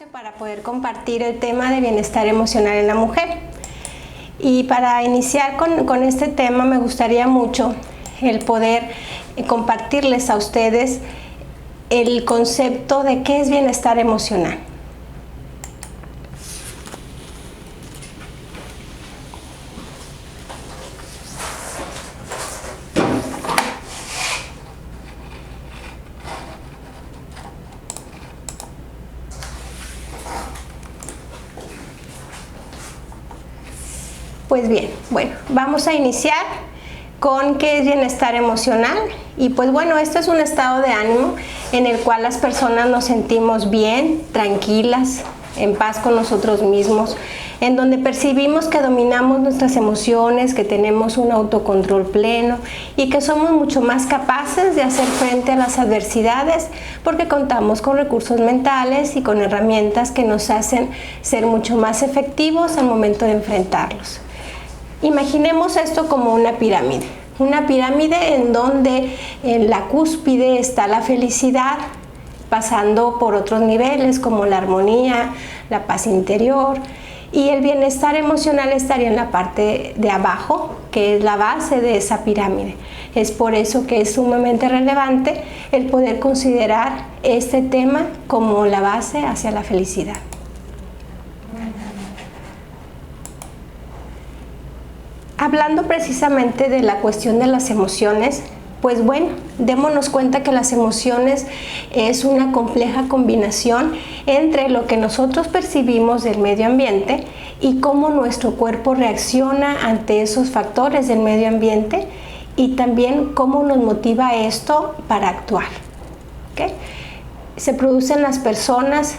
Para poder compartir el tema de bienestar emocional en la mujer. Y para iniciar con este tema me gustaría mucho el poder compartirles a ustedes el concepto de qué es bienestar emocional. Pues bien, bueno, vamos a iniciar con qué es bienestar emocional. Y pues bueno, esto es un estado de ánimo en el cual las personas nos sentimos bien, tranquilas, en paz con nosotros mismos, en donde percibimos que dominamos nuestras emociones, que tenemos un autocontrol pleno y que somos mucho más capaces de hacer frente a las adversidades porque contamos con recursos mentales y con herramientas que nos hacen ser mucho más efectivos al momento de enfrentarlos. Imaginemos esto como una pirámide en donde en la cúspide está la felicidad, pasando por otros niveles como la armonía, la paz interior, y el bienestar emocional estaría en la parte de abajo, que es la base de esa pirámide. Es por eso que es sumamente relevante el poder considerar este tema como la base hacia la felicidad. Hablando precisamente de la cuestión de las emociones, pues bueno, démonos cuenta que las emociones es una compleja combinación entre lo que nosotros percibimos del medio ambiente y cómo nuestro cuerpo reacciona ante esos factores del medio ambiente y también cómo nos motiva esto para actuar. ¿Okay? Se producen las personas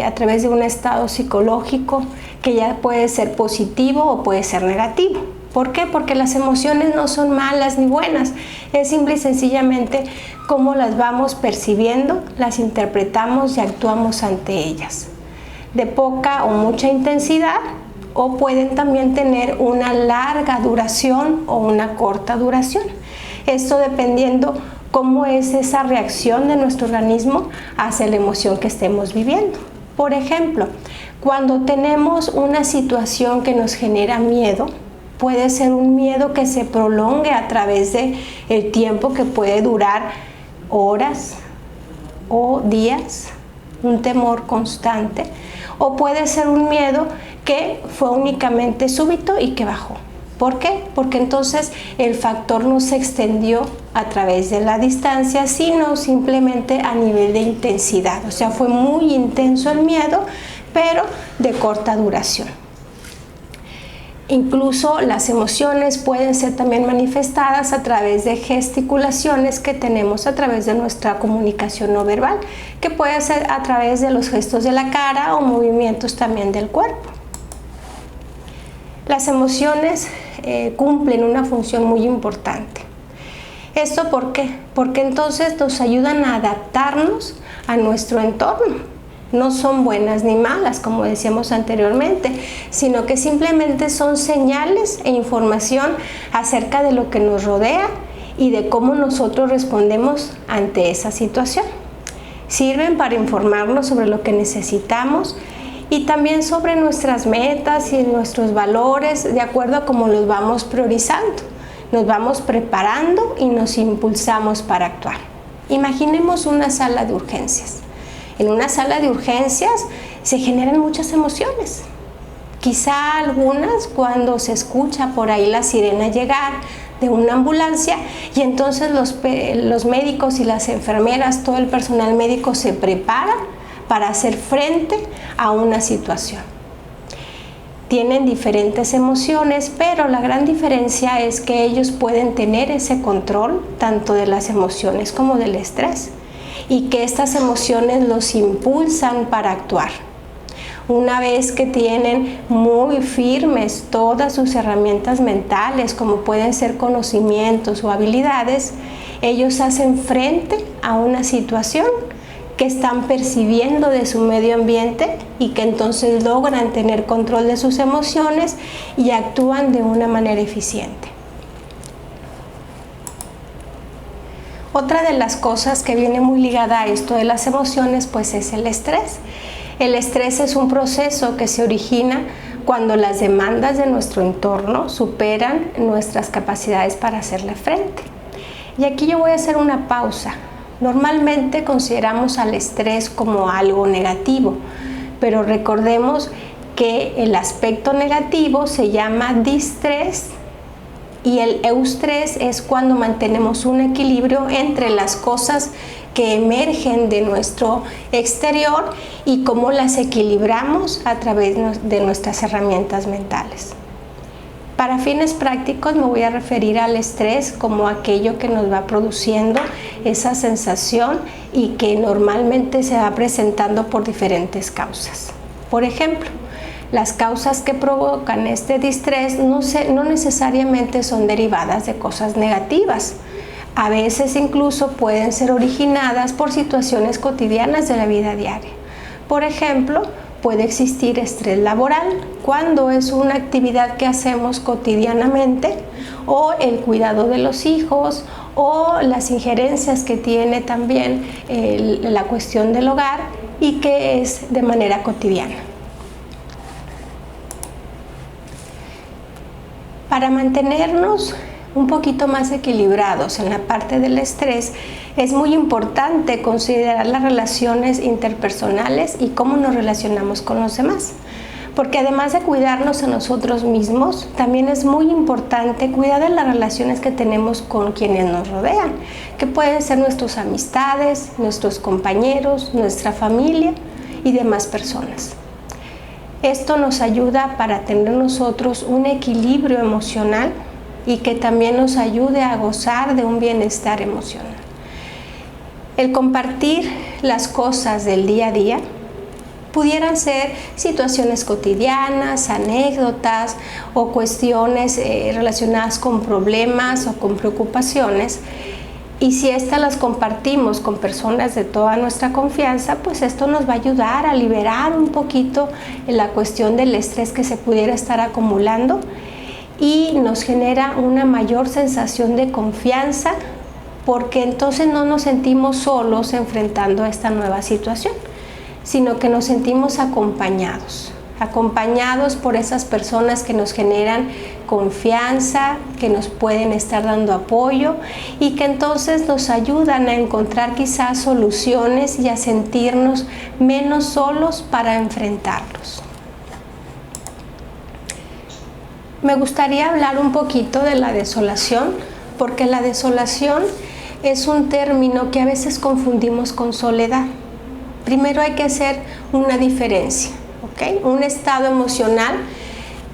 a través de un estado psicológico que ya puede ser positivo o puede ser negativo. ¿Por qué? Porque las emociones no son malas ni buenas, es simple y sencillamente cómo las vamos percibiendo, las interpretamos y actuamos ante ellas. De poca o mucha intensidad, o pueden también tener una larga duración o una corta duración. Esto dependiendo cómo es esa reacción de nuestro organismo hacia la emoción que estemos viviendo. Por ejemplo, cuando tenemos una situación que nos genera miedo, puede ser un miedo que se prolongue a través del tiempo que puede durar horas o días, un temor constante, o puede ser un miedo que fue únicamente súbito y que bajó. ¿Por qué? Porque entonces el factor no se extendió a través de la distancia, sino simplemente a nivel de intensidad. O sea, fue muy intenso el miedo, pero de corta duración. Incluso las emociones pueden ser también manifestadas a través de gesticulaciones que tenemos a través de nuestra comunicación no verbal, que puede ser a través de los gestos de la cara o movimientos también del cuerpo. Las emociones cumplen una función muy importante. ¿Esto por qué? Porque entonces nos ayudan a adaptarnos a nuestro entorno. No son buenas ni malas, como decíamos anteriormente, sino que simplemente son señales e información acerca de lo que nos rodea y de cómo nosotros respondemos ante esa situación. Sirven para informarnos sobre lo que necesitamos y también sobre nuestras metas y nuestros valores de acuerdo a cómo los vamos priorizando. Nos vamos preparando y nos impulsamos para actuar. Imaginemos una sala de urgencias. En una sala de urgencias se generan muchas emociones. Quizá algunas cuando se escucha por ahí la sirena llegar de una ambulancia y entonces los médicos y las enfermeras, todo el personal médico se prepara para hacer frente a una situación. Tienen diferentes emociones, pero la gran diferencia es que ellos pueden tener ese control tanto de las emociones como del estrés y que estas emociones los impulsan para actuar. Una vez que tienen muy firmes todas sus herramientas mentales, como pueden ser conocimientos o habilidades, ellos hacen frente a una situación que están percibiendo de su medio ambiente y que entonces logran tener control de sus emociones y actúan de una manera eficiente. Otra de las cosas que viene muy ligada a esto de las emociones pues es el estrés. El estrés es un proceso que se origina cuando las demandas de nuestro entorno superan nuestras capacidades para hacerle frente. Y aquí yo voy a hacer una pausa. Normalmente consideramos al estrés como algo negativo, pero recordemos que el aspecto negativo se llama distrés y el eustrés es cuando mantenemos un equilibrio entre las cosas que emergen de nuestro exterior y cómo las equilibramos a través de nuestras herramientas mentales. Para fines prácticos me voy a referir al estrés como aquello que nos va produciendo esa sensación y que normalmente se va presentando por diferentes causas. Por ejemplo, las causas que provocan este distrés no necesariamente son derivadas de cosas negativas. A veces incluso pueden ser originadas por situaciones cotidianas de la vida diaria. Por ejemplo, puede existir estrés laboral cuando es una actividad que hacemos cotidianamente, o el cuidado de los hijos, o las injerencias que tiene también la cuestión del hogar y que es de manera cotidiana. Para mantenernos un poquito más equilibrados en la parte del estrés, es muy importante considerar las relaciones interpersonales y cómo nos relacionamos con los demás. Porque además de cuidarnos a nosotros mismos, también es muy importante cuidar de las relaciones que tenemos con quienes nos rodean, que pueden ser nuestras amistades, nuestros compañeros, nuestra familia y demás personas. Esto nos ayuda para tener nosotros un equilibrio emocional y que también nos ayude a gozar de un bienestar emocional. El compartir las cosas del día a día pudieran ser situaciones cotidianas, anécdotas o cuestiones relacionadas con problemas o con preocupaciones. Y si estas las compartimos con personas de toda nuestra confianza, pues esto nos va a ayudar a liberar un poquito la cuestión del estrés que se pudiera estar acumulando y nos genera una mayor sensación de confianza, porque entonces no nos sentimos solos enfrentando esta nueva situación, sino que nos sentimos acompañados por esas personas que nos generan confianza, que nos pueden estar dando apoyo y que entonces nos ayudan a encontrar quizás soluciones y a sentirnos menos solos para enfrentarlos. Me gustaría hablar un poquito de la desolación, porque la desolación es un término que a veces confundimos con soledad. Primero hay que hacer una diferencia, ¿ok? Un estado emocional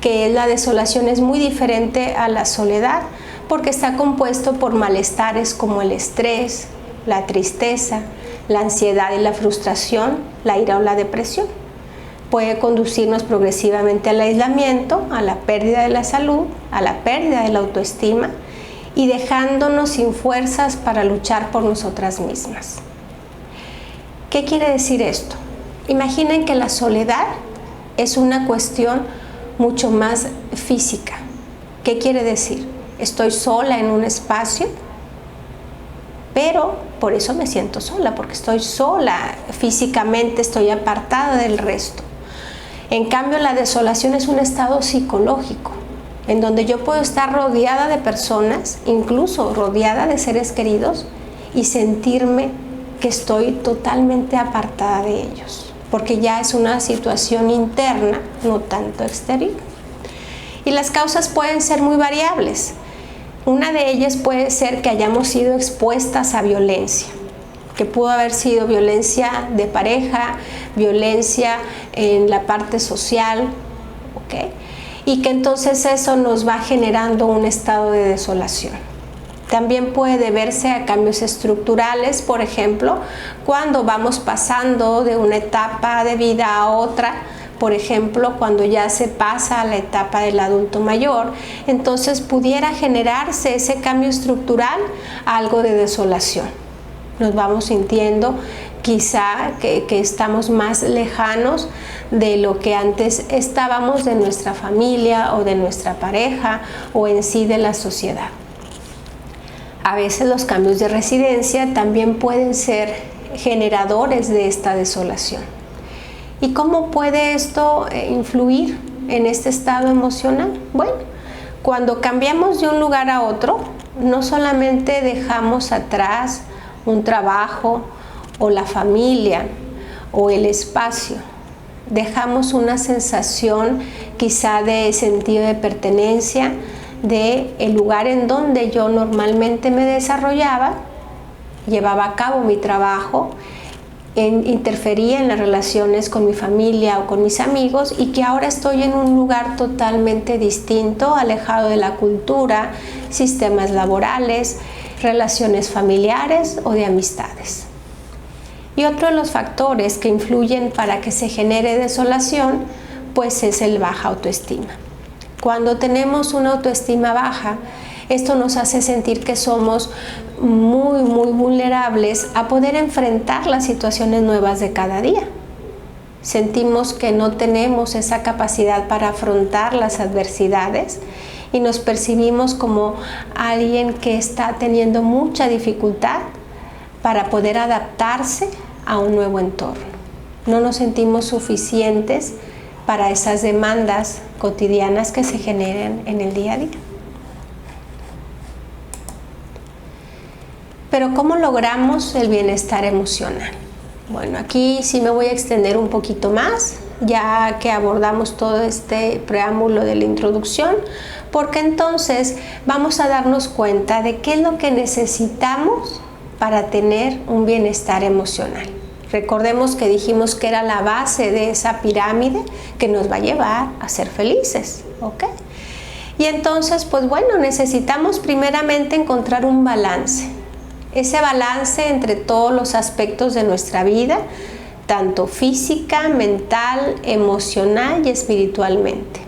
que es la desolación es muy diferente a la soledad porque está compuesto por malestares como el estrés, la tristeza, la ansiedad y la frustración, la ira o la depresión. Puede conducirnos progresivamente al aislamiento, a la pérdida de la salud, a la pérdida de la autoestima y dejándonos sin fuerzas para luchar por nosotras mismas. ¿Qué quiere decir esto? Imaginen que la soledad es una cuestión mucho más física. ¿Qué quiere decir? Estoy sola en un espacio, pero por eso me siento sola, porque estoy sola físicamente, estoy apartada del resto. En cambio, la desolación es un estado psicológico, en donde yo puedo estar rodeada de personas, incluso rodeada de seres queridos, y sentirme que estoy totalmente apartada de ellos, porque ya es una situación interna, no tanto exterior. Y las causas pueden ser muy variables. Una de ellas puede ser que hayamos sido expuestas a violencia, que pudo haber sido violencia de pareja, violencia en la parte social, ¿ok? Y que entonces eso nos va generando un estado de desolación. También puede deberse a cambios estructurales, por ejemplo, cuando vamos pasando de una etapa de vida a otra, por ejemplo, cuando ya se pasa a la etapa del adulto mayor, entonces pudiera generarse ese cambio estructural, algo de desolación. Nos vamos sintiendo quizá que estamos más lejanos de lo que antes estábamos, de nuestra familia o de nuestra pareja o en sí de la sociedad. A veces los cambios de residencia también pueden ser generadores de esta desolación. ¿Y cómo puede esto influir en este estado emocional? Bueno, cuando cambiamos de un lugar a otro, no solamente dejamos atrás un trabajo o la familia o el espacio, dejamos una sensación quizá de sentido de pertenencia de el lugar en donde yo normalmente me desarrollaba, llevaba a cabo mi trabajo, interfería en las relaciones con mi familia o con mis amigos, y que ahora estoy en un lugar totalmente distinto, alejado de la cultura, sistemas laborales, relaciones familiares o de amistades. Y otro de los factores que influyen para que se genere desolación, pues es el baja autoestima. Cuando tenemos una autoestima baja, esto nos hace sentir que somos muy vulnerables a poder enfrentar las situaciones nuevas de cada día. Sentimos que no tenemos esa capacidad para afrontar las adversidades y nos percibimos como alguien que está teniendo mucha dificultad para poder adaptarse a un nuevo entorno. No nos sentimos suficientes para esas demandas cotidianas que se generan en el día a día. Pero ¿cómo logramos el bienestar emocional? Bueno, aquí sí me voy a extender un poquito más, ya que abordamos todo este preámbulo de la introducción, porque entonces vamos a darnos cuenta de qué es lo que necesitamos para tener un bienestar emocional. Recordemos que dijimos que era la base de esa pirámide que nos va a llevar a ser felices, ¿ok? Y entonces, pues bueno, necesitamos primeramente encontrar un balance. Ese balance entre todos los aspectos de nuestra vida, tanto física, mental, emocional y espiritualmente.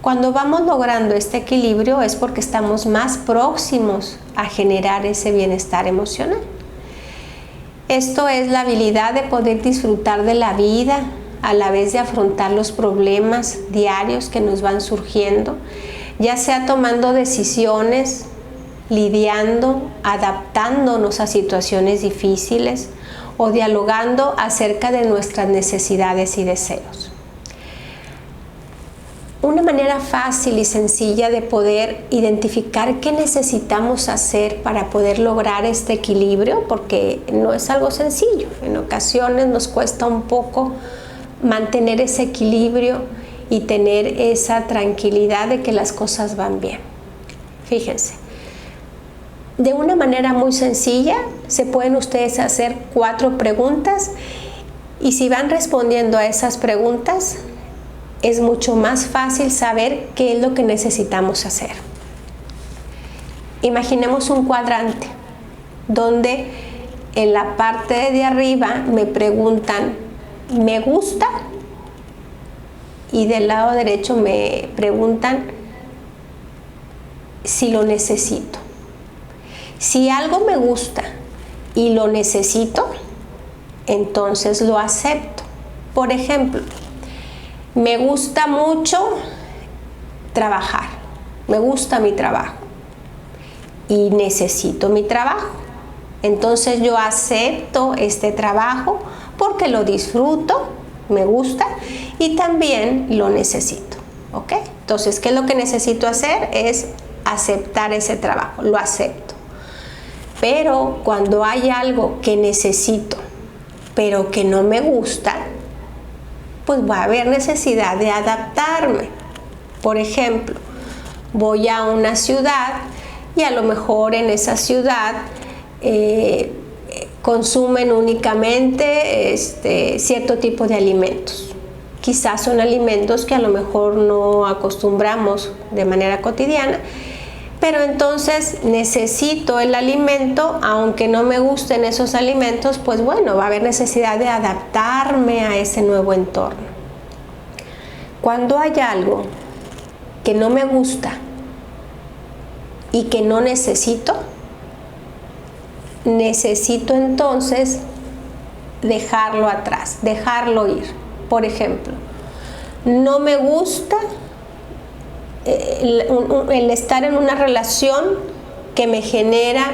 Cuando vamos logrando este equilibrio es porque estamos más próximos a generar ese bienestar emocional. Esto es la habilidad de poder disfrutar de la vida a la vez de afrontar los problemas diarios que nos van surgiendo, ya sea tomando decisiones, lidiando, adaptándonos a situaciones difíciles o dialogando acerca de nuestras necesidades y deseos. Una manera fácil y sencilla de poder identificar qué necesitamos hacer para poder lograr este equilibrio, porque no es algo sencillo, en ocasiones nos cuesta un poco mantener ese equilibrio y tener esa tranquilidad de que las cosas van bien. Fíjense, de una manera muy sencilla se pueden ustedes hacer 4 preguntas, y si van respondiendo a esas preguntas es mucho más fácil saber qué es lo que necesitamos hacer. Imaginemos un cuadrante donde en la parte de arriba me preguntan ¿me gusta? Y del lado derecho me preguntan si lo necesito. Si algo me gusta y lo necesito, entonces lo acepto. Por ejemplo, me gusta mucho trabajar, me gusta mi trabajo y necesito mi trabajo. Entonces yo acepto este trabajo porque lo disfruto, me gusta y también lo necesito, ¿ok? Entonces, ¿qué es lo que necesito hacer? Es aceptar ese trabajo, lo acepto. Pero cuando hay algo que necesito, pero que no me gusta, pues va a haber necesidad de adaptarme. Por ejemplo, voy a una ciudad y a lo mejor en esa ciudad consumen únicamente cierto tipo de alimentos. Quizás son alimentos que a lo mejor no acostumbramos de manera cotidiana, pero entonces necesito el alimento, aunque no me gusten esos alimentos, pues bueno, va a haber necesidad de adaptarme a ese nuevo entorno. Cuando hay algo que no me gusta y que no necesito entonces dejarlo atrás, dejarlo ir. Por ejemplo, no me gusta el estar en una relación que me genera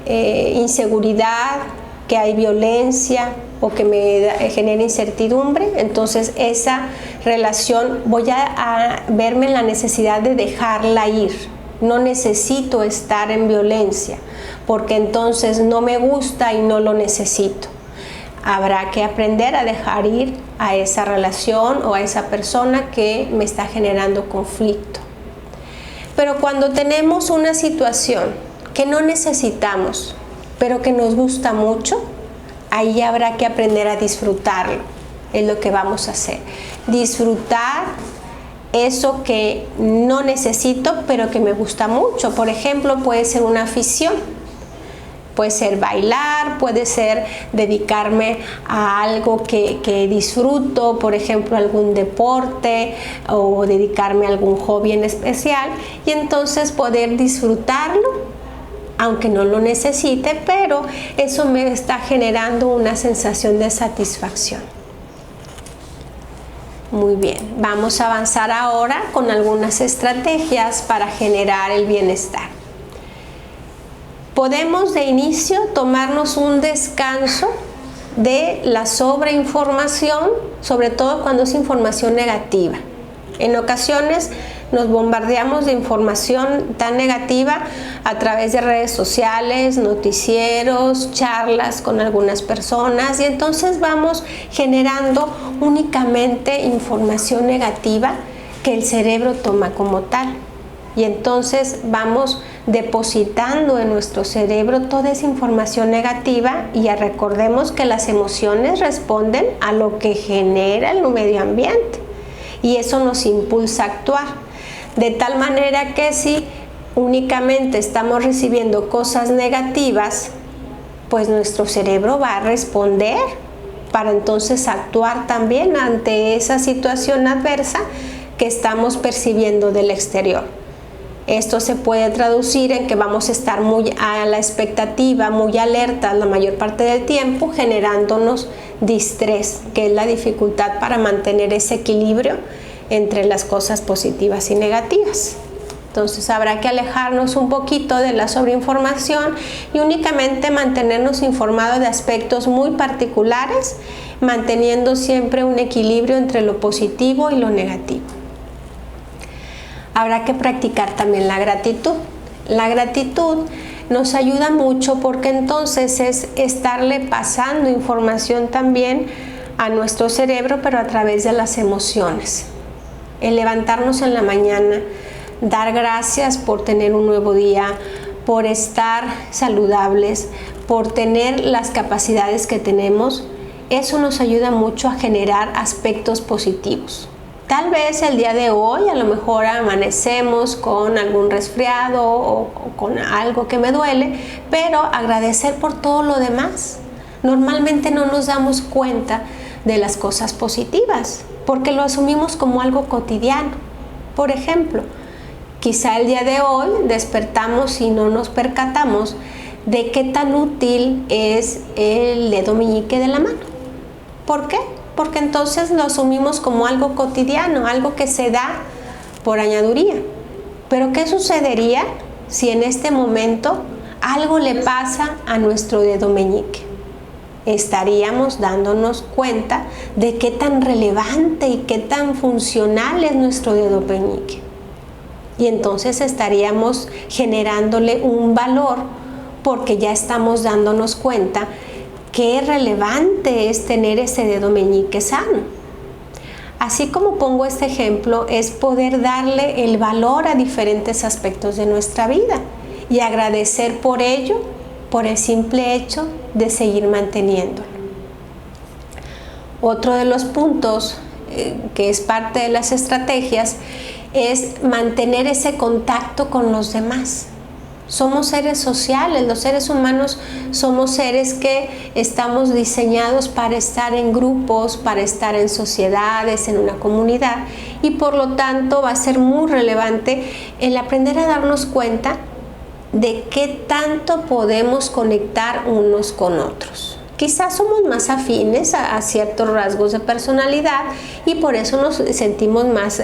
inseguridad, que hay violencia, o que me genere incertidumbre, entonces esa relación voy a verme en la necesidad de dejarla ir. No necesito estar en violencia, porque entonces no me gusta y no lo necesito. Habrá que aprender a dejar ir a esa relación o a esa persona que me está generando conflicto. Pero cuando tenemos una situación que no necesitamos, pero que nos gusta mucho, ahí habrá que aprender a disfrutarlo. Es lo que vamos a hacer. Disfrutar eso que no necesito, pero que me gusta mucho. Por ejemplo, puede ser una afición. Puede ser bailar, puede ser dedicarme a algo que disfruto, por ejemplo, algún deporte o dedicarme a algún hobby en especial, y entonces poder disfrutarlo, aunque no lo necesite, pero eso me está generando una sensación de satisfacción. Muy bien, vamos a avanzar ahora con algunas estrategias para generar el bienestar. Podemos de inicio tomarnos un descanso de la sobreinformación, sobre todo cuando es información negativa. En ocasiones nos bombardeamos de información tan negativa a través de redes sociales, noticieros, charlas con algunas personas, y entonces vamos generando únicamente información negativa que el cerebro toma como tal. Y entonces vamos depositando en nuestro cerebro toda esa información negativa, y ya recordemos que las emociones responden a lo que genera el medio ambiente y eso nos impulsa a actuar. De tal manera que si únicamente estamos recibiendo cosas negativas, pues nuestro cerebro va a responder para entonces actuar también ante esa situación adversa que estamos percibiendo del exterior. Esto se puede traducir en que vamos a estar muy a la expectativa, muy alertas la mayor parte del tiempo, generándonos distrés, que es la dificultad para mantener ese equilibrio entre las cosas positivas y negativas. Entonces habrá que alejarnos un poquito de la sobreinformación y únicamente mantenernos informados de aspectos muy particulares, manteniendo siempre un equilibrio entre lo positivo y lo negativo. Habrá que practicar también la gratitud. La gratitud nos ayuda mucho porque entonces es estarle pasando información también a nuestro cerebro, pero a través de las emociones. El levantarnos en la mañana, dar gracias por tener un nuevo día, por estar saludables, por tener las capacidades que tenemos, eso nos ayuda mucho a generar aspectos positivos. Tal vez el día de hoy a lo mejor amanecemos con algún resfriado o con algo que me duele, pero agradecer por todo lo demás. Normalmente no nos damos cuenta de las cosas positivas porque lo asumimos como algo cotidiano. Por ejemplo, quizá el día de hoy despertamos y no nos percatamos de qué tan útil es el dedo meñique de la mano. ¿Por qué? Porque entonces lo asumimos como algo cotidiano, algo que se da por añadiduría. Pero ¿qué sucedería si en este momento algo le pasa a nuestro dedo meñique? Estaríamos dándonos cuenta de qué tan relevante y qué tan funcional es nuestro dedo meñique. Y entonces estaríamos generándole un valor porque ya estamos dándonos cuenta qué relevante es tener ese dedo meñique sano. Así como pongo este ejemplo, es poder darle el valor a diferentes aspectos de nuestra vida y agradecer por ello, por el simple hecho de seguir manteniéndolo. Otro de los puntos que es parte de las estrategias es mantener ese contacto con los demás. Somos seres sociales, los seres humanos somos seres que estamos diseñados para estar en grupos, para estar en sociedades, en una comunidad, y por lo tanto va a ser muy relevante el aprender a darnos cuenta de qué tanto podemos conectar unos con otros, Quizás somos más afines a ciertos rasgos de personalidad y por eso nos sentimos más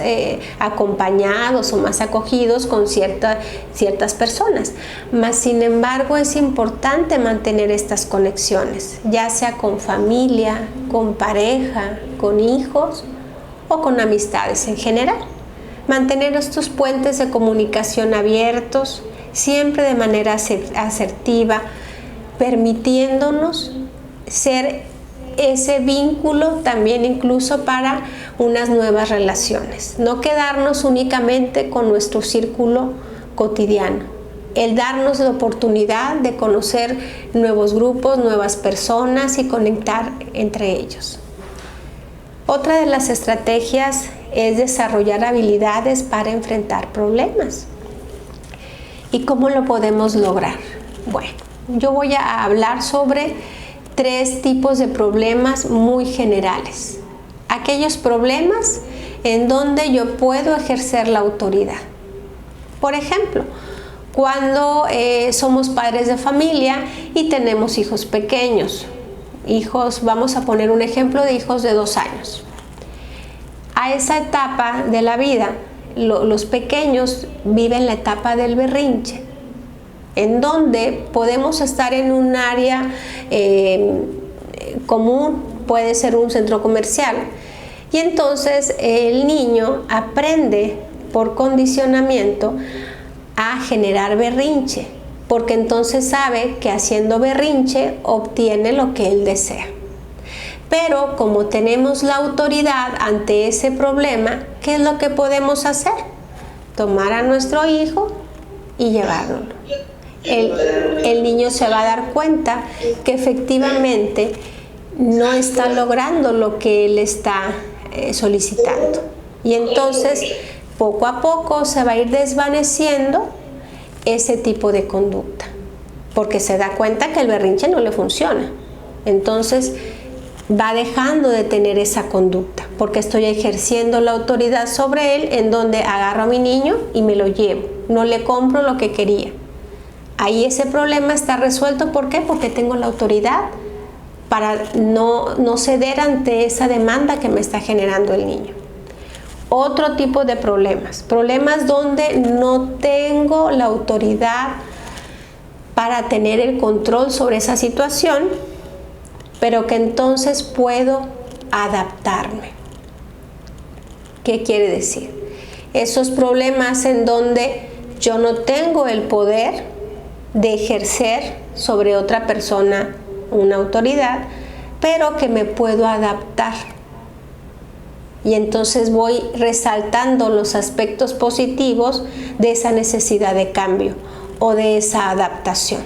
acompañados o más acogidos con ciertas personas. Mas, sin embargo, es importante mantener estas conexiones, ya sea con familia, con pareja, con hijos o con amistades en general. Mantener estos puentes de comunicación abiertos, siempre de manera asertiva, permitiéndonos ser ese vínculo también incluso para unas nuevas relaciones. No quedarnos únicamente con nuestro círculo cotidiano. El darnos la oportunidad de conocer nuevos grupos, nuevas personas y conectar entre ellos. Otra de las estrategias es desarrollar habilidades para enfrentar problemas. ¿Y cómo lo podemos lograr? Bueno, yo voy a hablar sobre 3 tipos de problemas muy generales. Aquellos problemas en donde yo puedo ejercer la autoridad. Por ejemplo, cuando somos padres de familia y tenemos hijos pequeños. Vamos a poner un ejemplo de hijos de 2 años. A esa etapa de la vida, los pequeños viven la etapa del berrinche, en donde podemos estar en un área común, puede ser un centro comercial, y entonces el niño aprende por condicionamiento a generar berrinche, porque entonces sabe que haciendo berrinche obtiene lo que él desea. Pero como tenemos la autoridad ante ese problema, ¿qué es lo que podemos hacer? Tomar a nuestro hijo y llevárnoslo. El niño se va a dar cuenta que efectivamente no está logrando lo que él está solicitando. Y entonces, poco a poco se va a ir desvaneciendo ese tipo de conducta, porque se da cuenta que el berrinche no le funciona. Entonces, va dejando de tener esa conducta, porque estoy ejerciendo la autoridad sobre él, en donde agarro a mi niño y me lo llevo. No le compro lo que quería. Ahí ese problema está resuelto. ¿Por qué? Porque tengo la autoridad para no ceder ante esa demanda que me está generando el niño. Otro tipo de problemas donde no tengo la autoridad para tener el control sobre esa situación, pero que entonces puedo adaptarme. ¿Qué quiere decir? Esos problemas en donde yo no tengo el poder de ejercer sobre otra persona una autoridad, pero que me puedo adaptar. Y entonces voy resaltando los aspectos positivos de esa necesidad de cambio o de esa adaptación.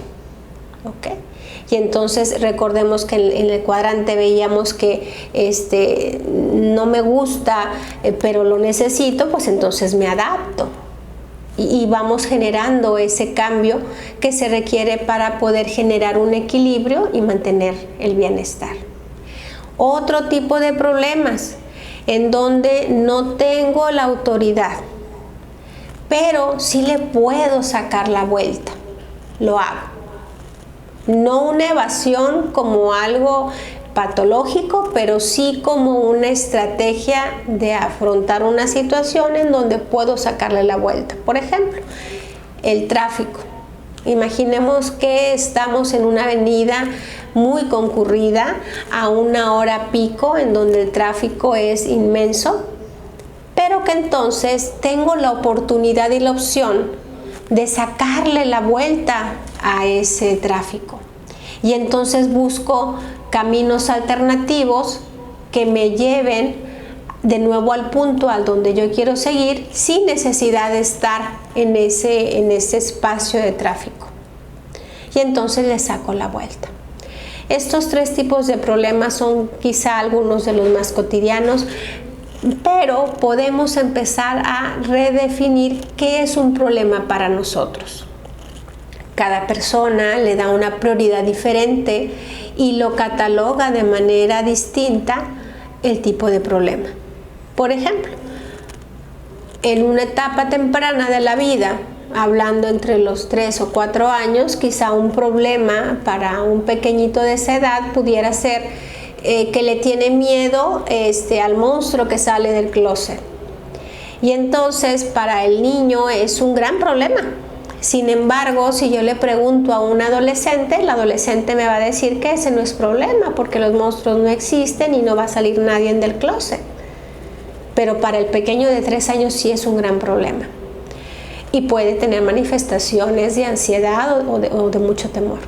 ¿Ok? Y entonces recordemos que en el cuadrante veíamos que no me gusta, pero lo necesito, pues entonces me adapto. Y vamos generando ese cambio que se requiere para poder generar un equilibrio y mantener el bienestar. Otro tipo de problemas en donde no tengo la autoridad, pero sí le puedo sacar la vuelta. Lo hago. No una evasión como algo patológico, pero sí como una estrategia de afrontar una situación en donde puedo sacarle la vuelta. Por ejemplo, el tráfico. Imaginemos que estamos en una avenida muy concurrida a una hora pico, en donde el tráfico es inmenso, pero que entonces tengo la oportunidad y la opción de sacarle la vuelta a ese tráfico. Y entonces busco caminos alternativos que me lleven de nuevo al punto al donde yo quiero seguir, sin necesidad de estar en ese espacio de tráfico. Y entonces le saco la vuelta. Estos 3 tipos de problemas son quizá algunos de los más cotidianos, pero podemos empezar a redefinir qué es un problema para nosotros. Cada persona le da una prioridad diferente y lo cataloga de manera distinta el tipo de problema. Por ejemplo, en una etapa temprana de la vida, hablando entre los 3 o 4 años, quizá un problema para un pequeñito de esa edad pudiera ser que le tiene miedo al monstruo que sale del closet. Y entonces para el niño es un gran problema. Sin embargo, si yo le pregunto a un adolescente, el adolescente me va a decir que ese no es problema, porque los monstruos no existen y no va a salir nadie del closet. Pero para el pequeño de 3 años sí es un gran problema. Y puede tener manifestaciones de ansiedad o de mucho temor.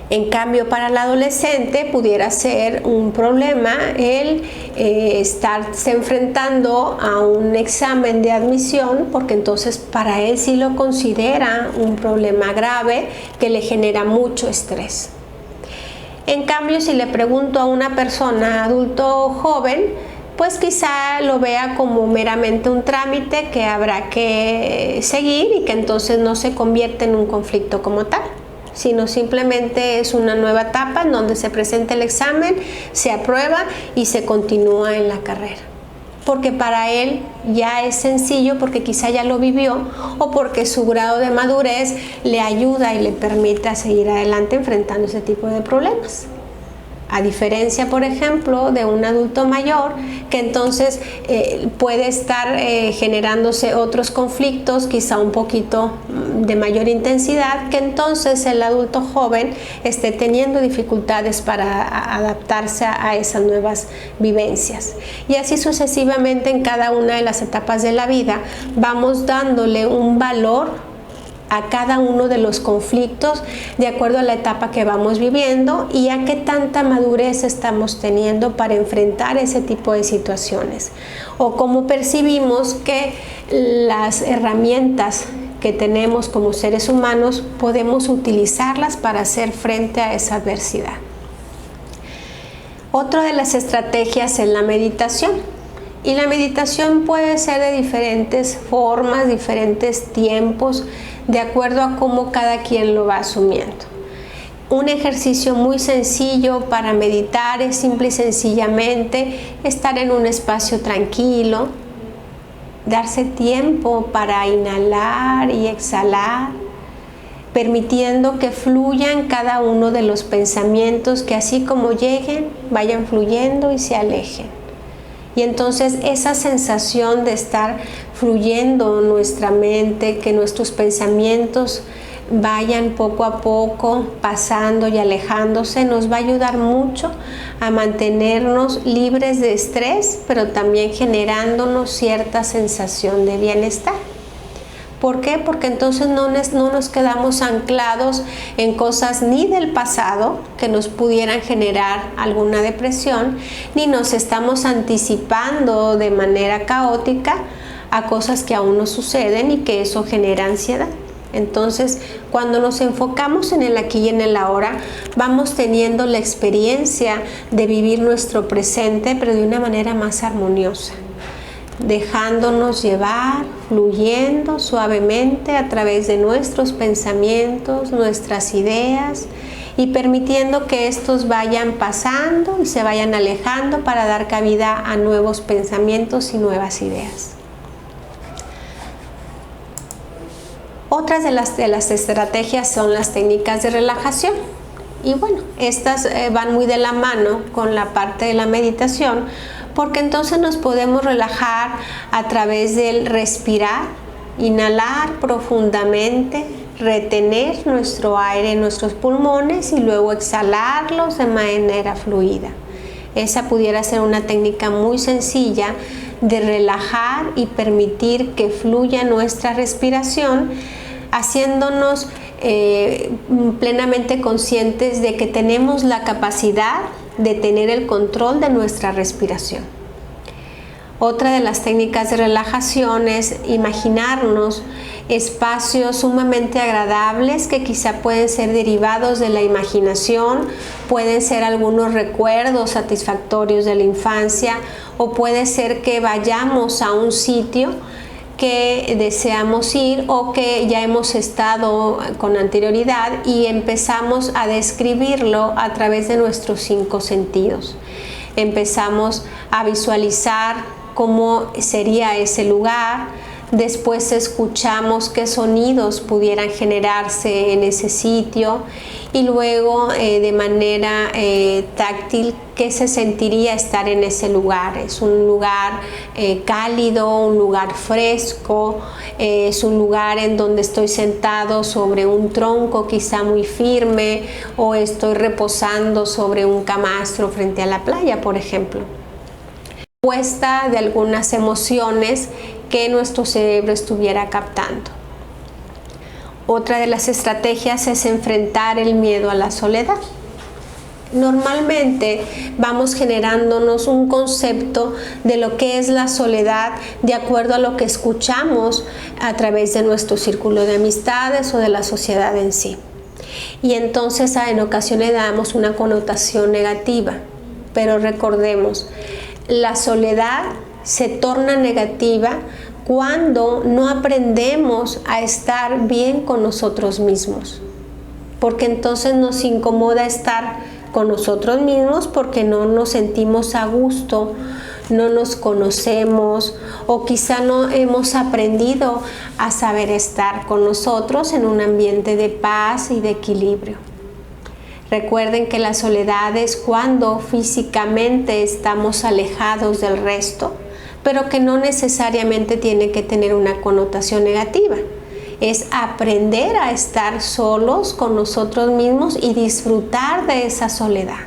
En cambio, para el adolescente pudiera ser un problema el estarse enfrentando a un examen de admisión, porque entonces para él sí lo considera un problema grave que le genera mucho estrés. En cambio, si le pregunto a una persona adulto joven, pues quizá lo vea como meramente un trámite que habrá que seguir y que entonces no se convierte en un conflicto como tal, sino simplemente es una nueva etapa en donde se presenta el examen, se aprueba y se continúa en la carrera. Porque para él ya es sencillo, porque quizá ya lo vivió o porque su grado de madurez le ayuda y le permite seguir adelante enfrentando ese tipo de problemas. A diferencia, por ejemplo, de un adulto mayor que entonces puede estar generándose otros conflictos, quizá un poquito de mayor intensidad, que entonces el adulto joven esté teniendo dificultades para adaptarse a esas nuevas vivencias. Y así sucesivamente en cada una de las etapas de la vida vamos dándole un valor a cada uno de los conflictos de acuerdo a la etapa que vamos viviendo y a qué tanta madurez estamos teniendo para enfrentar ese tipo de situaciones, o cómo percibimos que las herramientas que tenemos como seres humanos podemos utilizarlas para hacer frente a esa adversidad. Otra de las estrategias es la meditación. Y la meditación puede ser de diferentes formas, diferentes tiempos, de acuerdo a cómo cada quien lo va asumiendo. Un ejercicio muy sencillo para meditar es simple y sencillamente estar en un espacio tranquilo, darse tiempo para inhalar y exhalar, permitiendo que fluyan cada uno de los pensamientos que así como lleguen, vayan fluyendo y se alejen. Y entonces esa sensación de estar fluyendo nuestra mente, que nuestros pensamientos vayan poco a poco pasando y alejándose, nos va a ayudar mucho a mantenernos libres de estrés, pero también generándonos cierta sensación de bienestar. ¿Por qué? Porque entonces no nos quedamos anclados en cosas ni del pasado que nos pudieran generar alguna depresión, ni nos estamos anticipando de manera caótica a cosas que aún no suceden y que eso genera ansiedad. Entonces, cuando nos enfocamos en el aquí y en el ahora, vamos teniendo la experiencia de vivir nuestro presente, pero de una manera más armoniosa, dejándonos llevar, fluyendo suavemente a través de nuestros pensamientos, nuestras ideas, y permitiendo que estos vayan pasando y se vayan alejando para dar cabida a nuevos pensamientos y nuevas ideas. Otras de las estrategias son las técnicas de relajación. Y bueno, estas van muy de la mano con la parte de la meditación, porque entonces nos podemos relajar a través del respirar, inhalar profundamente, retener nuestro aire en nuestros pulmones y luego exhalarlos de manera fluida. Esa pudiera ser una técnica muy sencilla de relajar y permitir que fluya nuestra respiración, haciéndonos plenamente conscientes de que tenemos la capacidad de tener el control de nuestra respiración. Otra de las técnicas de relajación es imaginarnos espacios sumamente agradables que quizá pueden ser derivados de la imaginación, pueden ser algunos recuerdos satisfactorios de la infancia, o puede ser que vayamos a un sitio que deseamos ir o que ya hemos estado con anterioridad y empezamos a describirlo a través de nuestros 5 sentidos. Empezamos a visualizar cómo sería ese lugar, después escuchamos qué sonidos pudieran generarse en ese sitio y luego de manera táctil qué se sentiría estar en ese lugar. Es un lugar cálido, un lugar fresco, es un lugar en donde estoy sentado sobre un tronco quizá muy firme o estoy reposando sobre un camastro frente a la playa, por ejemplo. Respuesta de algunas emociones que nuestro cerebro estuviera captando. Otra de las estrategias es enfrentar el miedo a la soledad. Normalmente vamos generándonos un concepto de lo que es la soledad de acuerdo a lo que escuchamos a través de nuestro círculo de amistades o de la sociedad en sí. Y entonces en ocasiones damos una connotación negativa, pero recordemos, la soledad se torna negativa cuando no aprendemos a estar bien con nosotros mismos, porque entonces nos incomoda estar con nosotros mismos porque no nos sentimos a gusto, no nos conocemos o quizá no hemos aprendido a saber estar con nosotros en un ambiente de paz y de equilibrio. Recuerden que la soledad es cuando físicamente estamos alejados del resto, pero que no necesariamente tiene que tener una connotación negativa. Es aprender a estar solos con nosotros mismos y disfrutar de esa soledad.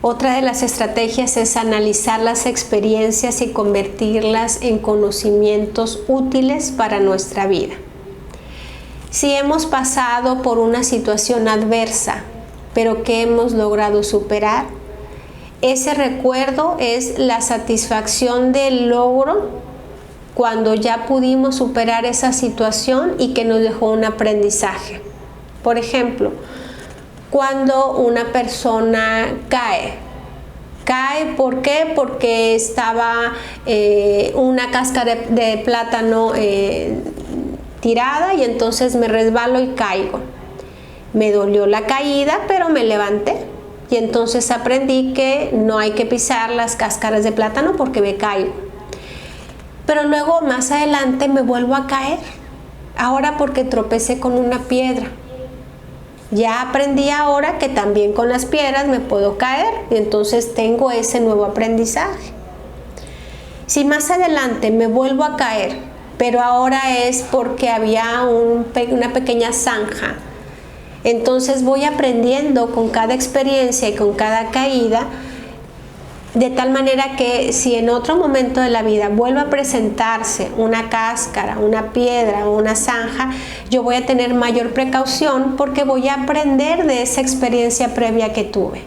Otra de las estrategias es analizar las experiencias y convertirlas en conocimientos útiles para nuestra vida. Si hemos pasado por una situación adversa, pero que hemos logrado superar, ese recuerdo es la satisfacción del logro cuando ya pudimos superar esa situación y que nos dejó un aprendizaje. Por ejemplo, cuando una persona cae, ¿por qué? Porque estaba una cáscara de plátano tirada y entonces me resbalo y caigo. Me dolió la caída, pero me levanté y entonces aprendí que no hay que pisar las cáscaras de plátano porque me caigo. Pero luego más adelante me vuelvo a caer, ahora porque tropecé con una piedra. Ya aprendí ahora que también con las piedras me puedo caer y entonces tengo ese nuevo aprendizaje. Si más adelante me vuelvo a caer, pero ahora es porque había una pequeña zanja, entonces voy aprendiendo con cada experiencia y con cada caída, de tal manera que si en otro momento de la vida vuelve a presentarse una cáscara, una piedra o una zanja, yo voy a tener mayor precaución porque voy a aprender de esa experiencia previa que tuve.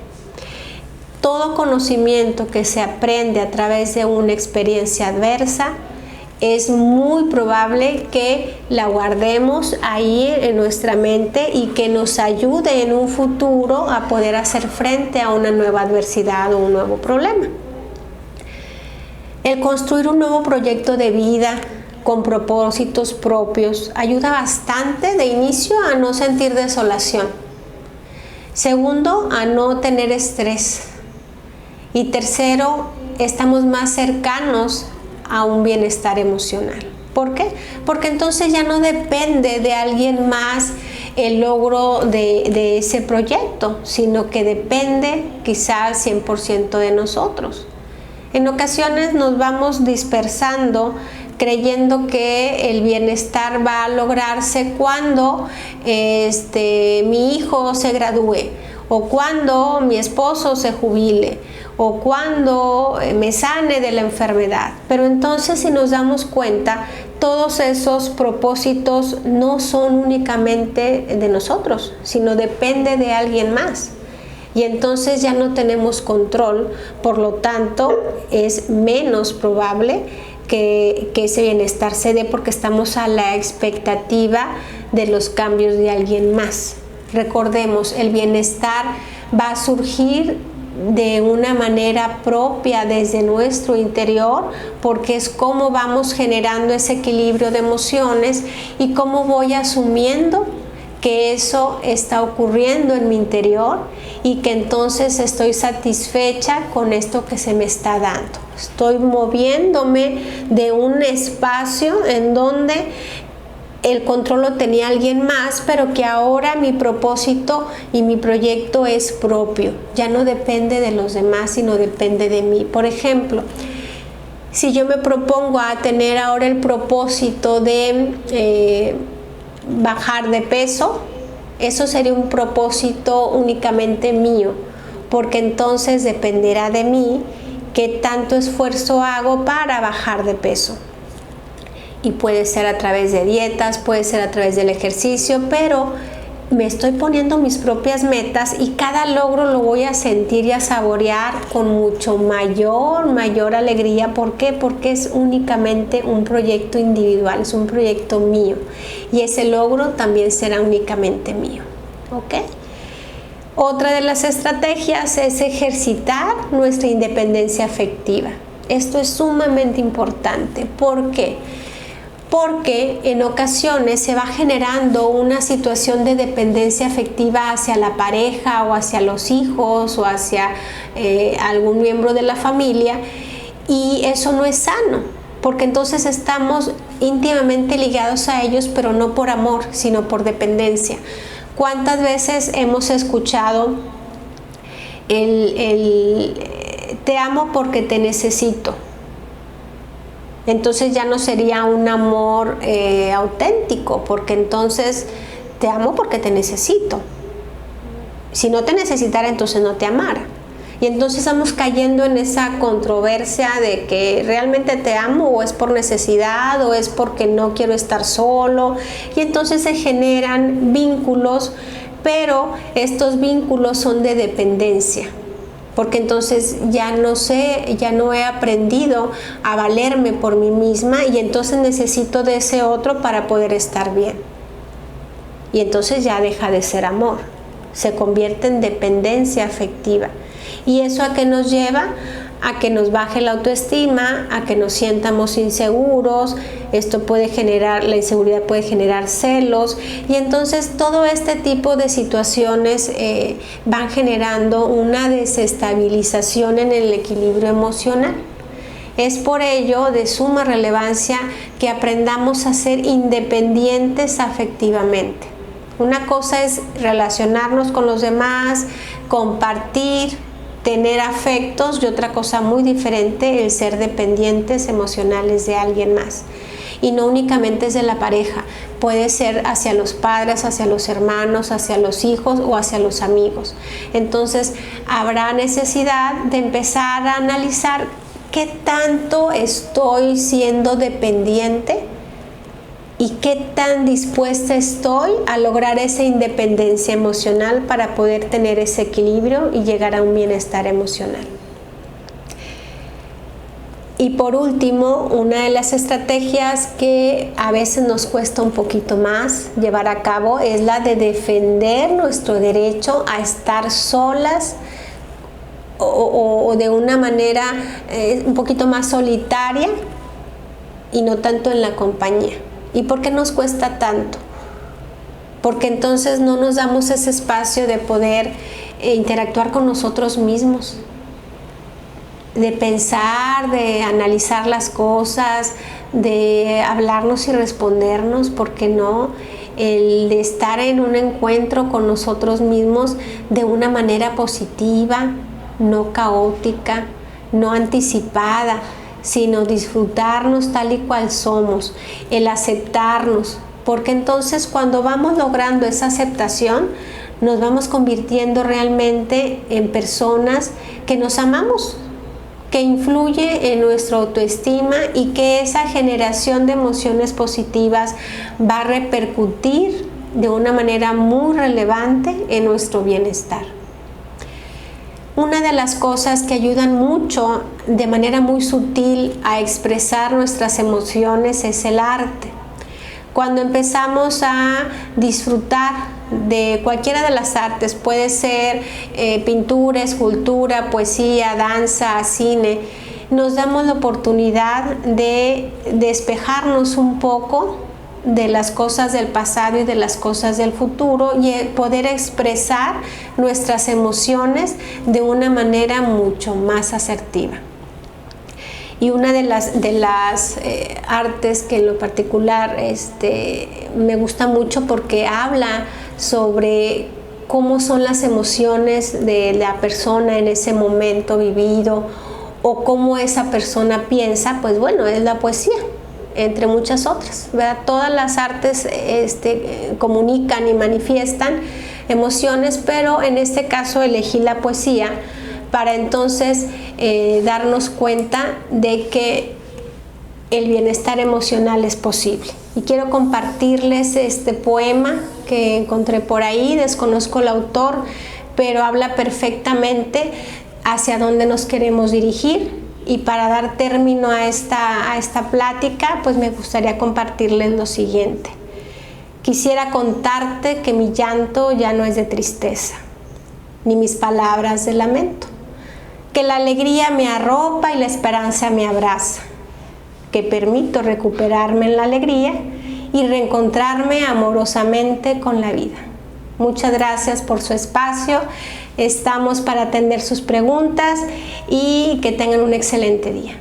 Todo conocimiento que se aprende a través de una experiencia adversa es muy probable que la guardemos ahí en nuestra mente y que nos ayude en un futuro a poder hacer frente a una nueva adversidad o un nuevo problema. El construir un nuevo proyecto de vida con propósitos propios ayuda bastante de inicio a no sentir desolación. Segundo, a no tener estrés. Y tercero, estamos más cercanos a un bienestar emocional. ¿Por qué? Porque entonces ya no depende de alguien más el logro de ese proyecto, sino que depende quizás 100% de nosotros. En ocasiones nos vamos dispersando creyendo que el bienestar va a lograrse cuando mi hijo se gradúe, o cuando mi esposo se jubile, o cuando me sane de la enfermedad. Pero entonces, si nos damos cuenta, todos esos propósitos no son únicamente de nosotros, sino depende de alguien más. Y entonces ya no tenemos control, por lo tanto es menos probable que ese bienestar se dé porque estamos a la expectativa de los cambios de alguien más. Recordemos, el bienestar va a surgir de una manera propia desde nuestro interior, porque es cómo vamos generando ese equilibrio de emociones y cómo voy asumiendo que eso está ocurriendo en mi interior y que entonces estoy satisfecha con esto que se me está dando. Estoy moviéndome de un espacio en donde el control lo tenía alguien más, pero que ahora mi propósito y mi proyecto es propio. Ya no depende de los demás, sino depende de mí. Por ejemplo, si yo me propongo a tener ahora el propósito de bajar de peso, eso sería un propósito únicamente mío, porque entonces dependerá de mí qué tanto esfuerzo hago para bajar de peso. Y puede ser a través de dietas, puede ser a través del ejercicio, pero me estoy poniendo mis propias metas y cada logro lo voy a sentir y a saborear con mucho mayor alegría. ¿Por qué? Porque es únicamente un proyecto individual, es un proyecto mío y ese logro también será únicamente mío. ¿Ok? Otra de las estrategias es ejercitar nuestra independencia afectiva. Esto es sumamente importante. ¿Por qué? Porque en ocasiones se va generando una situación de dependencia afectiva hacia la pareja o hacia los hijos o hacia algún miembro de la familia, y eso no es sano, porque entonces estamos íntimamente ligados a ellos, pero no por amor, sino por dependencia. ¿Cuántas veces hemos escuchado te amo porque te necesito? Entonces ya no sería un amor auténtico, porque entonces te amo porque te necesito. Si no te necesitara, entonces no te amara. Y entonces estamos cayendo en esa controversia de que realmente te amo o es por necesidad o es porque no quiero estar solo. Y entonces se generan vínculos, pero estos vínculos son de dependencia. Porque entonces ya no he aprendido a valerme por mí misma y entonces necesito de ese otro para poder estar bien. Y entonces ya deja de ser amor, se convierte en dependencia afectiva. ¿Y eso a qué nos lleva? A que nos baje la autoestima, a que nos sientamos inseguros. Esto puede generar, la inseguridad puede generar celos, y entonces todo este tipo de situaciones van generando una desestabilización en el equilibrio emocional. Es por ello de suma relevancia que aprendamos a ser independientes afectivamente. Una cosa es relacionarnos con los demás, compartir, tener afectos, y otra cosa muy diferente el ser dependientes emocionales de alguien más. Y no únicamente es de la pareja, puede ser hacia los padres, hacia los hermanos, hacia los hijos o hacia los amigos. Entonces habrá necesidad de empezar a analizar qué tanto estoy siendo dependiente y qué tan dispuesta estoy a lograr esa independencia emocional para poder tener ese equilibrio y llegar a un bienestar emocional. Y por último, una de las estrategias que a veces nos cuesta un poquito más llevar a cabo es la de defender nuestro derecho a estar solas o de una manera un poquito más solitaria y no tanto en la compañía. ¿Y por qué nos cuesta tanto? Porque entonces no nos damos ese espacio de poder interactuar con nosotros mismos, de pensar, de analizar las cosas, de hablarnos y respondernos, ¿por qué no? El de estar en un encuentro con nosotros mismos de una manera positiva, no caótica, no anticipada, sino disfrutarnos tal y cual somos, el aceptarnos, porque entonces cuando vamos logrando esa aceptación, nos vamos convirtiendo realmente en personas que nos amamos, que influye en nuestra autoestima y que esa generación de emociones positivas va a repercutir de una manera muy relevante en nuestro bienestar. Una de las cosas que ayudan mucho de manera muy sutil a expresar nuestras emociones es el arte. Cuando empezamos a disfrutar de cualquiera de las artes, puede ser pintura, escultura, poesía, danza, cine, nos damos la oportunidad de despejarnos un poco de las cosas del pasado y de las cosas del futuro y poder expresar nuestras emociones de una manera mucho más asertiva. Y una de las artes que en lo particular me gusta mucho porque habla sobre cómo son las emociones de la persona en ese momento vivido o cómo esa persona piensa, pues bueno, es la poesía, entre muchas otras, ¿verdad? Todas las artes comunican y manifiestan emociones, pero en este caso elegí la poesía para entonces darnos cuenta de que el bienestar emocional es posible. Y quiero compartirles este poema que encontré por ahí, desconozco el autor, pero habla perfectamente hacia dónde nos queremos dirigir. Y para dar término a esta plática, pues me gustaría compartirles lo siguiente. Quisiera contarte que mi llanto ya no es de tristeza, ni mis palabras de lamento, que la alegría me arropa y la esperanza me abraza, que permito recuperarme en la alegría y reencontrarme amorosamente con la vida. Muchas gracias por su espacio. Estamos para atender sus preguntas y que tengan un excelente día.